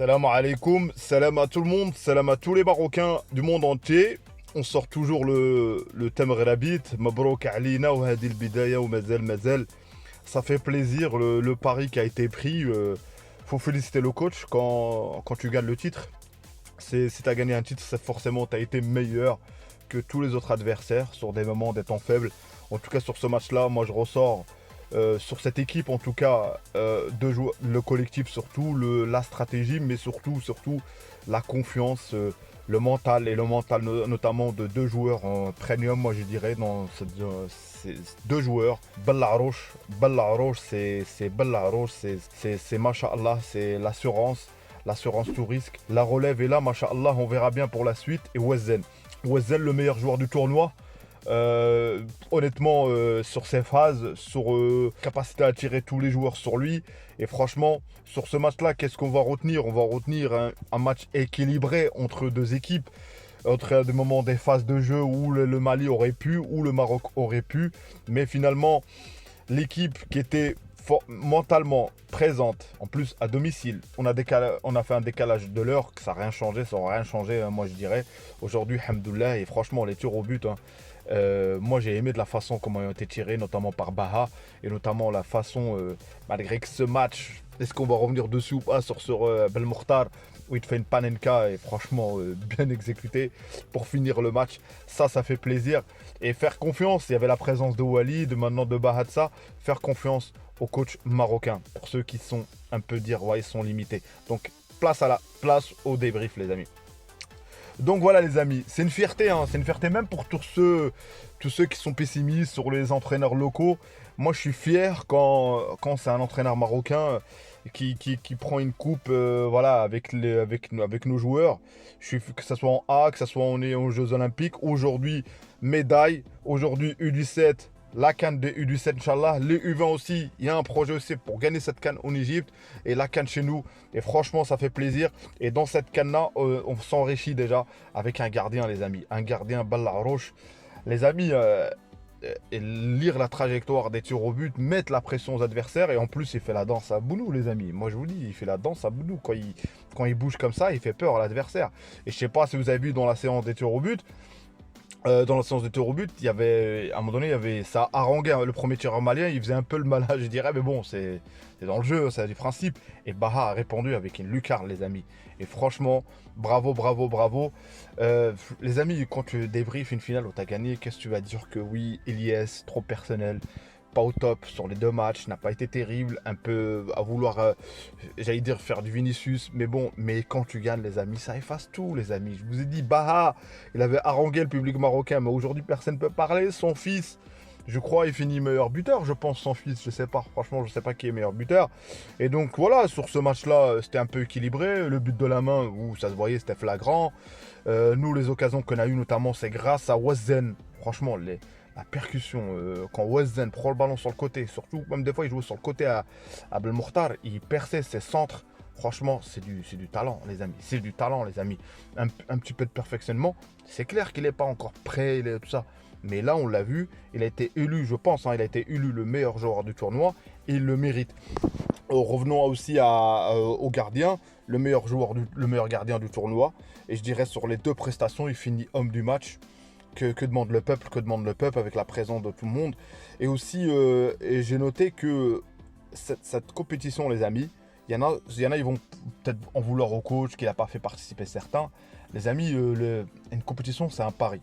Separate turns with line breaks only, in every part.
Salam alaikum, salam à tout le monde, salam à tous les Marocains du monde entier. On sort toujours le thème Rabit, Mabrouk Alina ou Hadil Bidaya ou Mazel Mazel. Ça fait plaisir, le pari qui a été pris. Faut féliciter le coach quand tu gagnes le titre. Si tu as gagné un titre, c'est forcément tu as été meilleur que tous les autres adversaires sur des moments des temps faibles. En tout cas, sur ce match-là, moi je ressors sur cette équipe, en tout cas, le collectif surtout, la stratégie, mais surtout la confiance, le mental et le mental notamment de deux joueurs en premium, moi je dirais, ces deux joueurs. Ballarouche, c'est Ballarouche, c'est Masha'Allah, c'est l'assurance tout risque. La relève est là, Masha'Allah, on verra bien pour la suite. Et Wezzen, le meilleur joueur du tournoi. Honnêtement, sur ses phases, sur capacité à tirer tous les joueurs sur lui. Et franchement, sur ce match-là, qu'est-ce qu'on va retenir? On va retenir un match équilibré entre deux équipes, entre des moments des phases de jeu où le Mali aurait pu, où le Maroc aurait pu. Mais finalement, l'équipe qui était mentalement présente, en plus à domicile, on a fait un décalage de l'heure, que ça n'a rien changé, ça n'aura rien changé, hein, moi je dirais. Aujourd'hui, hamdoulilah, et franchement, les tirs au but, hein, moi j'ai aimé de la façon comment ils ont été tirés, notamment par Baha, et notamment la façon, malgré que ce match, est-ce qu'on va revenir dessus ou pas sur Belmokhtar, où il te fait une panenka et franchement bien exécuté pour finir le match. Ça fait plaisir. Et faire confiance, il y avait la présence de Walid, maintenant de Bahatsa, faire confiance au coach marocain, pour ceux qui sont un peu dire, ouais, ils sont limités. Donc place au débrief les amis. Donc voilà les amis, c'est une fierté, hein, c'est une fierté même pour tous ceux qui sont pessimistes sur les entraîneurs locaux. Moi je suis fier quand c'est un entraîneur marocain qui prend une coupe voilà, avec nos joueurs. Que ce soit en A, que ce soit on est aux Jeux Olympiques. Aujourd'hui, médaille, aujourd'hui U17. La CAN des U17, Inch'Allah. Les U20 aussi, il y a un projet aussi pour gagner cette CAN en Égypte. Et la CAN chez nous. Et franchement, ça fait plaisir. Et dans cette CAN-là, on s'enrichit déjà avec un gardien, les amis. Un gardien Ballarouche. Les amis, lire la trajectoire des tirs au but, mettre la pression aux adversaires. Et en plus, il fait la danse à Bounou, les amis. Moi, je vous dis, il fait la danse à Bounou. Quand il bouge comme ça, il fait peur à l'adversaire. Et je sais pas si vous avez vu dans la séance des tirs au but. Dans la séance de tir au but, il y avait, à un moment donné, ça haranguait, hein, le premier tireur malien, il faisait un peu le malin, je dirais, mais bon, c'est dans le jeu, c'est du principe. Et Baha a répondu avec une lucarne, les amis. Et franchement, bravo. Les amis, quand tu débriefes une finale où tu as gagné, qu'est-ce que tu vas dire? Que oui, Elias, trop personnel, pas au top sur les deux matchs, n'a pas été terrible, un peu à vouloir, j'allais dire faire du Vinicius, mais bon, mais quand tu gagnes les amis, ça efface tout les amis. Je vous ai dit, Baha, il avait harangué le public marocain, mais aujourd'hui personne ne peut parler. Son fils, je crois, il finit meilleur buteur, je pense, son fils, je sais pas, franchement, je sais pas qui est meilleur buteur. Et donc voilà, sur ce match-là, c'était un peu équilibré, le but de la main, où ça se voyait, c'était flagrant. Nous, les occasions qu'on a eues, notamment, c'est grâce à Wezzen, franchement, la percussion, quand Wezzen prend le ballon sur le côté, surtout même des fois il jouait sur le côté à Belmokhtar, il perçait ses centres. Franchement, c'est du talent, les amis. C'est du talent, les amis. Un petit peu de perfectionnement. C'est clair qu'il n'est pas encore prêt, tout ça. Mais là, on l'a vu, il a été élu, je pense, hein, il a été élu le meilleur joueur du tournoi et il le mérite. Revenons aussi au gardien, le meilleur gardien du tournoi. Et je dirais sur les deux prestations, il finit homme du match. Que demande le peuple avec la présence de tout le monde. Et aussi, et j'ai noté que cette compétition, les amis, il y en a, ils vont peut-être en vouloir au coach qui n'a pas fait participer certains. Les amis, une compétition, c'est un pari.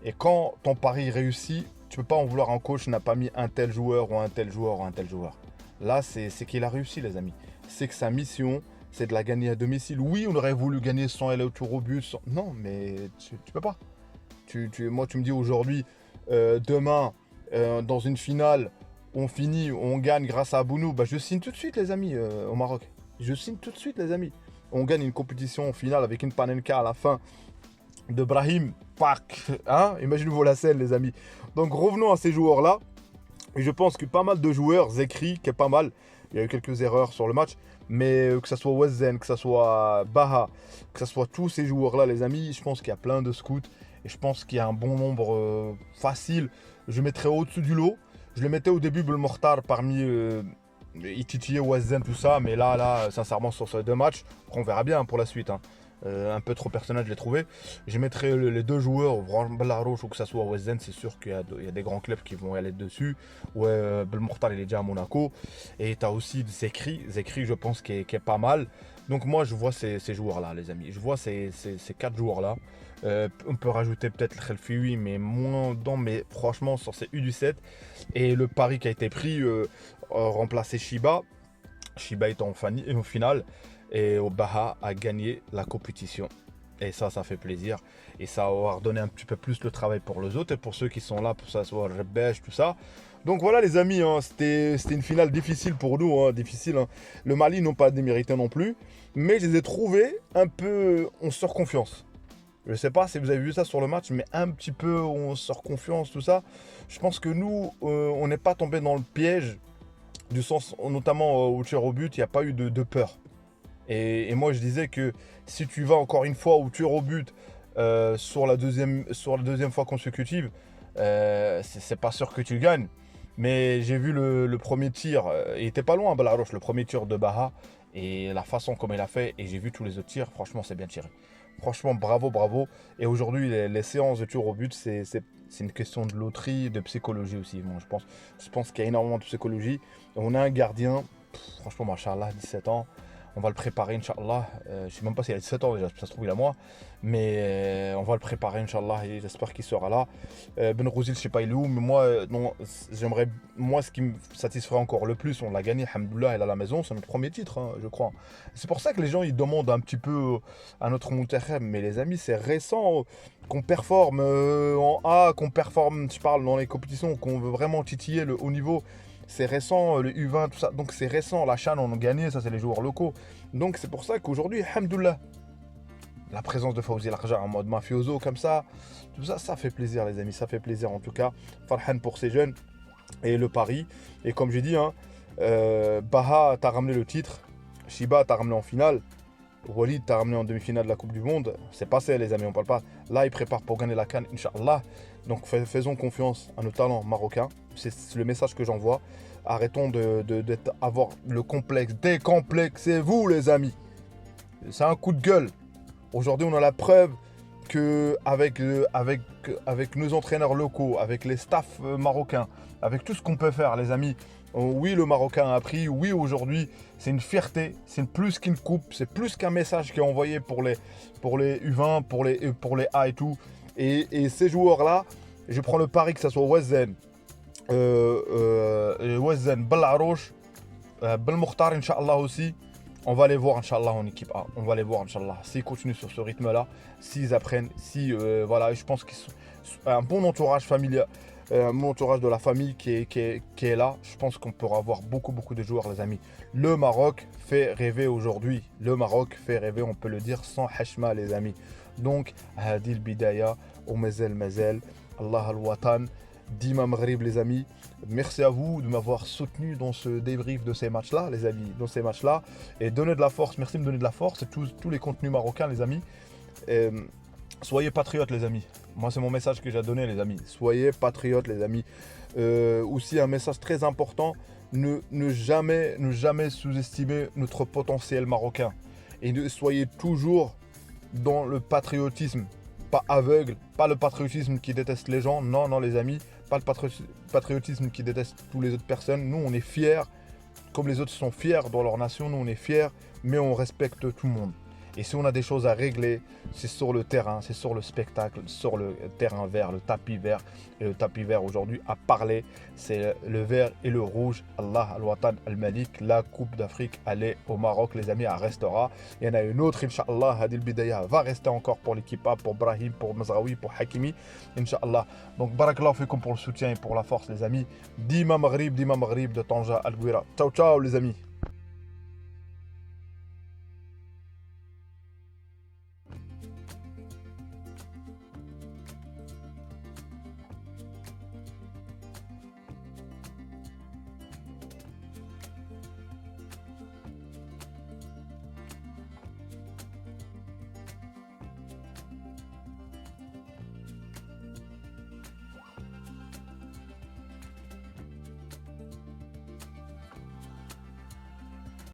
Et quand ton pari réussit, tu peux pas en vouloir un coach qui n'a pas mis un tel joueur ou un tel joueur ou un tel joueur. Là, c'est qu'il a réussi, les amis. C'est que sa mission, c'est de la gagner à domicile. Oui, on aurait voulu gagner sans aller au tour au but. Non, mais tu peux pas. Moi, tu me dis aujourd'hui, demain, dans une finale, on finit, on gagne grâce à Bounou. Bah, je signe tout de suite, les amis, au Maroc. Je signe tout de suite, les amis. On gagne une compétition finale avec une panenka à la fin de Brahim Park. Hein? Imaginez-vous la scène, les amis. Donc, revenons à ces joueurs-là. Et je pense que pas mal de joueurs, Zekri, qui est pas mal. Il y a eu quelques erreurs sur le match. Mais que ce soit Wezzen, que ce soit Baha, que ce soit tous ces joueurs-là, les amis, je pense qu'il y a plein de scouts. Et je pense qu'il y a un bon nombre facile. Je mettrais au-dessus du lot. Je le mettais au début Belmokhtar parmi il titillait Wesden, tout ça, mais là, sincèrement, sur ces 2 matchs, on verra bien pour la suite. Hein. Un peu trop personnel, je l'ai trouvé. Je mettrai les 2 joueurs, Belarouche ou que ce soit Wesden, c'est sûr qu'il y a des grands clubs qui vont y aller dessus. Ouais, Belmokhtar, il est déjà à Monaco. Et tu as aussi Zekri, je pense, qui est pas mal. Donc moi, je vois ces joueurs-là, les amis. Je vois ces 4 joueurs-là. On peut rajouter peut-être le Khelfioui, mais moins dedans. Mais franchement, sur ces U17. Et le pari qui a été pris, remplacer Shiba. Shiba est en finale. Et Baha a gagné la compétition. Et ça fait plaisir. Et ça va redonner un petit peu plus le travail pour les autres et pour ceux qui sont là, pour ça soit Rebèche, tout ça. Donc voilà les amis, hein, c'était une finale difficile pour nous, hein, difficile. Hein. Le Mali n'ont pas démérité non plus, mais je les ai trouvés un peu en surconfiance. Je ne sais pas si vous avez vu ça sur le match, mais un petit peu en surconfiance, tout ça. Je pense que nous, on n'est pas tombé dans le piège, du sens, notamment au tir au but, il n'y a pas eu de peur. Et moi, je disais que si tu vas encore une fois au tir au but sur la deuxième fois consécutive, c'est pas sûr que tu gagnes. Mais j'ai vu le premier tir, il était pas loin, Belarouche, le premier tir de Baha, et la façon comme il a fait, et j'ai vu tous les autres tirs, franchement, c'est bien tiré. Franchement, bravo, bravo. Et aujourd'hui, les séances de tir au but, c'est une question de loterie, de psychologie aussi. Moi, je pense qu'il y a énormément de psychologie. On a un gardien, franchement, machallah, 17 ans. On va le préparer, Inch'Allah. Je ne sais même pas s'il a 17 ans déjà, ça se trouve il a moins. Mais on va le préparer, Inch'Allah, et j'espère qu'il sera là. Ben Rouzil, je ne sais pas il est où, mais moi, moi, ce qui me satisferait encore le plus, on l'a gagné, alhamdoulilah, elle à la maison, c'est notre premier titre, hein, je crois. C'est pour ça que les gens, ils demandent un petit peu à notre Moutahem. Mais les amis, c'est récent qu'on performe en A, qu'on performe, je parle, dans les compétitions, qu'on veut vraiment titiller le haut niveau. C'est récent, le U20, tout ça. Donc c'est récent, la Chan, on a gagné, ça c'est les joueurs locaux. Donc c'est pour ça qu'aujourd'hui, alhamdoulilah, la présence de Fawzi Larja en mode mafioso comme ça, tout ça, ça fait plaisir les amis, ça fait plaisir en tout cas. Farhan pour ces jeunes et le pari. Et comme j'ai dit, hein, Baha t'a ramené le titre, Shiba t'a ramené en finale, Walid t'a ramené en demi-finale de la Coupe du Monde. C'est passé les amis, on parle pas. Là, il prépare pour gagner la CAN, Inch'Allah. Donc faisons confiance à nos talents marocains. C'est le message que j'envoie. Arrêtons d'avoir le complexe. Décomplexez-vous les amis. C'est un coup de gueule. Aujourd'hui, on a la preuve que avec nos entraîneurs locaux, avec les staffs marocains, avec tout ce qu'on peut faire les amis, oui, le Marocain a appris. Oui, aujourd'hui, c'est une fierté. C'est plus qu'une coupe. C'est plus qu'un message qui est envoyé pour les U20, pour les A et tout. Et ces joueurs-là, je prends le pari que ce soit Wesden, Belarouche, Belmokhtar, Inch'Allah aussi. On va les voir, Inch'Allah, en équipe A. On va les voir, Inch'Allah. S'ils continuent sur ce rythme-là, s'ils apprennent, voilà, je pense qu'ils sont un bon entourage familial. Mon entourage de la famille qui est là, je pense qu'on pourra avoir beaucoup de joueurs les amis. Le Maroc fait rêver aujourd'hui. Le Maroc fait rêver, on peut le dire sans hashma les amis. Donc, Hadil Bidaya, Mazel, Allah al-Watan, Dima Maghrib les amis. Merci à vous de m'avoir soutenu dans ce débrief de ces matchs-là les amis. Dans ces matchs-là. Et donner de la force, merci de me donner de la force. Et tous les contenus marocains les amis. Soyez patriotes les amis. Moi c'est mon message que j'ai donné les amis. Soyez patriotes les amis. Aussi un message très important. Ne jamais sous-estimer notre potentiel marocain. Et soyez toujours dans le patriotisme. Pas aveugle. Pas le patriotisme qui déteste les gens. Non les amis. Pas le patriotisme qui déteste toutes les autres personnes. Nous on est fiers. Comme les autres sont fiers dans leur nation. Nous on est fiers. Mais on respecte tout le monde. Et si on a des choses à régler, c'est sur le terrain, c'est sur le spectacle, sur le terrain vert, le tapis vert. Et le tapis vert aujourd'hui a parlé, c'est le vert et le rouge. Allah al-Watan al-Malik, la Coupe d'Afrique, elle est au Maroc, les amis, elle restera. Il y en a une autre, Inch'Allah, Hadil Bidaya va rester encore pour l'équipe A, pour Brahim, pour Mazraoui, pour Hakimi, Inch'Allah. Donc, barakallahu fikum pour le soutien et pour la force, les amis. Dima Maghrib de Tanja Al-Gouira. Ciao, ciao, les amis.